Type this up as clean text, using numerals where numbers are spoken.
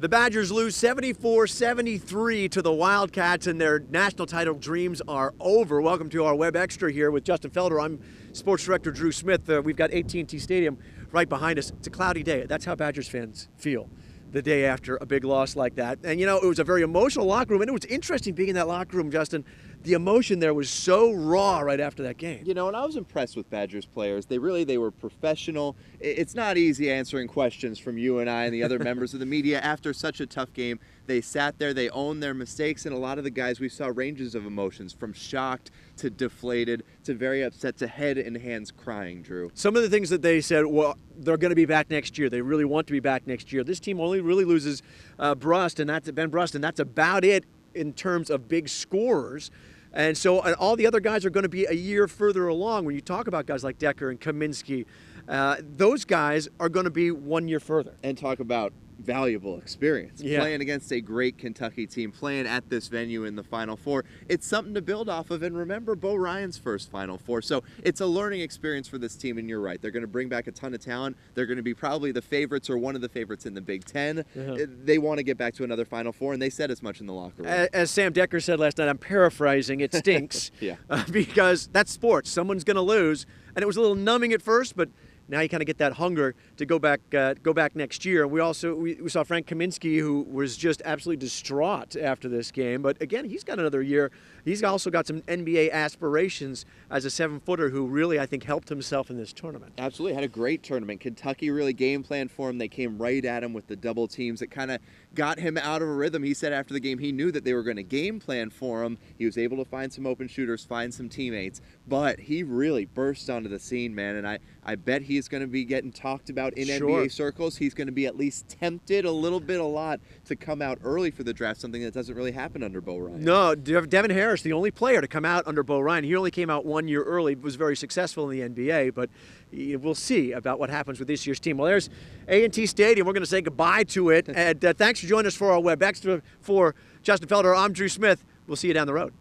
The Badgers lose 74-73 to the Wildcats, and their national title dreams are over. Welcome to our Web Extra here with Justin Felder. I'm Sports Director Drew Smith. We've got AT&T Stadium right behind us. It's a cloudy day. That's how Badgers fans feel the day after a big loss like that. And, you know, it was a very emotional locker room, and it was interesting being in that locker room, Justin. The emotion there was so raw right after that game. You know, and I was impressed with Badgers players. They were professional. It's not easy answering questions from you and I and the other members of the media after such a tough game. They sat there, they owned their mistakes, and a lot of the guys, we saw ranges of emotions, from shocked to deflated to very upset to head and hands crying, Drew. Some of the things that they said, well, they're going to be back next year. They really want to be back next year. This team only really loses Ben Brust, and that's about it in terms of big scorers. And so all the other guys are going to be a year further along. When you talk about guys like Decker and Kaminsky, those guys are going to be 1 year further. And talk about valuable experience. Yeah. Playing against a great Kentucky team, playing at this venue in the Final Four. It's something to build off of, and remember Bo Ryan's first Final Four. So it's a learning experience for this team, and you're right. They're going to bring back a ton of talent. They're going to be probably the favorites or one of the favorites in the Big Ten. They want to get back to another Final Four, and they said as much in the locker room. As Sam Decker said last night, I'm paraphrasing, it stinks. Yeah. Because that's sports. Someone's going to lose. And it was a little numbing at first, but now you kind of get that hunger to go back next year. We saw Frank Kaminsky, who was just absolutely distraught after this game. But again, he's got another year. He's also got some NBA aspirations as a 7-footer who really, I think, helped himself in this tournament. Absolutely. Had a great tournament. Kentucky really game planned for him. They came right at him with the double teams. It kind of got him out of a rhythm. He said after the game he knew that they were going to game plan for him. He was able to find some open shooters, find some teammates. But he really burst onto the scene, man. And I bet he's going to be getting talked about in NBA circles. He's going to be at least tempted a lot to come out early for the draft, something that doesn't really happen under Bo Ryan. No, Devin Harris, the only player to come out under Bo Ryan. He only came out 1 year early, was very successful in the NBA, but we'll see about what happens with this year's team. Well, there's A&T Stadium. We're going to say goodbye to it. And thanks for joining us for our Web Extra. For Justin Felder, I'm Drew Smith. We'll see you down the road.